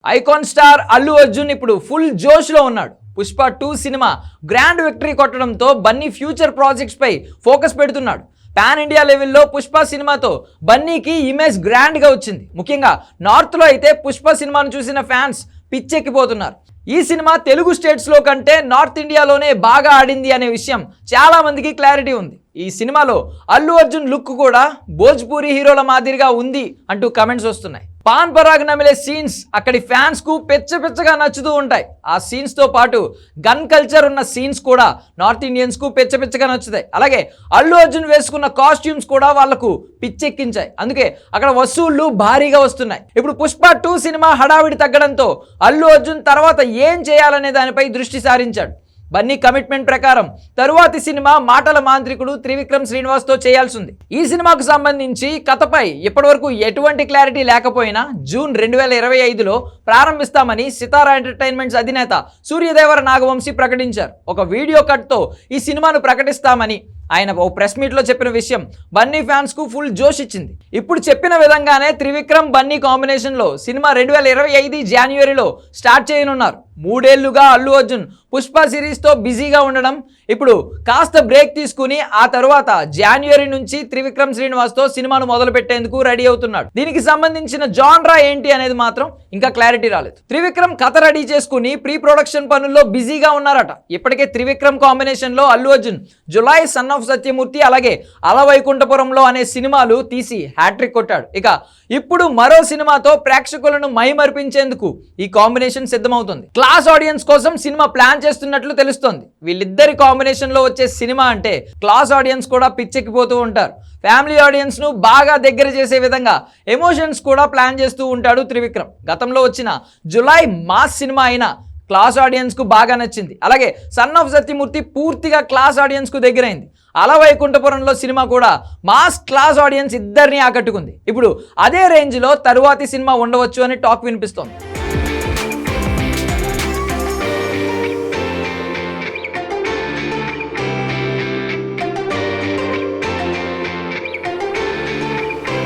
Icon star Allu Arjun ఇప్పుడు full జోష్లో ఉన్నాడు. Pushpa 2 cinema grand victory కొట్టడంతో బన్నీ ఫ్యూచర్ ప్రాజెక్ట్స్ పై ఫోకస్ పెడుతున్నాడు. పాన్ ఇండియా లెవెల్లో పుష్ప సినిమాతో బన్నీకి ఇమేజ్ గ్రాండ్గా వచ్చింది. ముఖ్యంగా నార్త్లో అయితే పుష్ప సినిమాను చూసిన ఫ్యాన్స్ పిచ్చెక్కిపోతున్నారు. ఈ సినిమా తెలుగు స్టేట్స్లో కంటే నార్త్ ఇండియాలోనే బాగా ఆడింది అనే విషయం చాలా మందికి క్లారిటీ ఉంది. ఈ సినిమాలో అల్లు అర్జున్ లుక్ కూడా భోజ్పూరి హీరోల మాదిరిగా ఉంది అంటూ కమెంట్స్ వస్తున్నాయి. పాన్ పరాగ్ నమిలే సీన్స్ అక్కడి ఫ్యాన్స్ కు పెచ్చగా నచ్చుతూ ఉంటాయి. ఆ సీన్స్ తో పాటు గన్ కల్చర్ ఉన్న సీన్స్ కూడా నార్త్ ఇండియన్స్ కు పెచ్చగా నచ్చుతాయి. అలాగే అల్లు అర్జున్ వేసుకున్న కాస్ట్యూమ్స్ కూడా వాళ్లకు పిచ్చెక్కించాయి. అందుకే అక్కడ వసూళ్లు భారీగా వస్తున్నాయి. ఇప్పుడు పుష్ప 2 సినిమా హడావిడి తగ్గడంతో అల్లు అర్జున్ తర్వాత ఏం చేయాలనే దానిపై దృష్టి సారించాడు. బన్నీ కమిట్మెంట్ ప్రకారం తరువాతి సినిమా మాటల మాంత్రికుడు త్రివిక్రమ్ శ్రీనివాస్తో చేయాల్సి ఉంది. ఈ సినిమాకు సంబంధించి కథపై ఇప్పటివరకు ఎటువంటి క్లారిటీ లేకపోయినా జూన్ 2025లో ప్రారంభిస్తామని సితారా ఎంటర్టైన్మెంట్స్ అధినేత సూర్యదేవర నాగవంశీ ప్రకటించారు. ఒక వీడియో కట్తో ఈ సినిమాను ప్రకటిస్తామని ఆయన ఓ ప్రెస్ మీట్లో చెప్పిన విషయం బన్నీ ఫ్యాన్స్ కు ఫుల్ జోష్ ఇచ్చింది. ఇప్పుడు చెప్పిన విధంగానే త్రివిక్రమ్ బన్నీ కాంబినేషన్లో సినిమా 2025 జనవరిలో స్టార్ట్ చేయనున్నారు. 3 ఏళ్లుగా అల్లు అర్జున్ పుష్ప సిరీస్తో బిజీగా ఉండడం ఇప్పుడు కాస్త బ్రేక్ తీసుకుని ఆ తర్వాత జనవరి నుంచి త్రివిక్రమ్ శ్రీనివాస్తో సినిమాను మొదలు పెట్టేందుకు రెడీ అవుతున్నాడు. దీనికి సంబంధించిన జాన్రా ఏంటి అనేది మాత్రం ఇంకా క్లారిటీ రాలేదు. త్రివిక్రమ్ కథ రెడీ చేసుకుని ప్రీ ప్రొడక్షన్ పనుల్లో బిజీగా ఉన్నారట. ఇప్పటికే త్రివిక్రమ్ కాంబినేషన్లో Allu Arjun July, son of Satyamurthy, అలాగే అలవైకుంఠపురంలో అనే సినిమాలు తీసి హ్యాట్రిక్ కొట్టాడు. ఇక ఇప్పుడు మరో సినిమాతో ప్రేక్షకులను మైమర్పించేందుకు ఈ కాంబినేషన్ సిద్ధమవుతుంది. క్లాస్ ఆడియన్స్ కోసం సినిమా ప్లాన్ చేస్తున్నట్లు తెలుస్తోంది. వీళ్ళిద్దరి కాంబినేషన్లో వచ్చే సినిమా అంటే క్లాస్ ఆడియన్స్ కూడా పిచ్చెక్కిపోతూ ఉంటారు. ఫ్యామిలీ ఆడియన్స్ను బాగా దగ్గర చేసే విధంగా ఎమోషన్స్ కూడా ప్లాన్ చేస్తూ ఉంటాడు త్రివిక్రమ్. గతంలో వచ్చిన జులై మాస్ సినిమా అయిన క్లాస్ ఆడియన్స్కు బాగా నచ్చింది. అలాగే సన్ ఆఫ్ సత్యమూర్తి పూర్తిగా క్లాస్ ఆడియన్స్కు దగ్గరైంది. అలవైకుంఠపురంలో సినిమా కూడా మాస్ క్లాస్ ఆడియన్స్ ఇద్దరిని ఆకట్టుకుంది. ఇప్పుడు అదే రేంజ్లో తరువాతి సినిమా ఉండవచ్చు అని టాక్ వినిపిస్తోంది.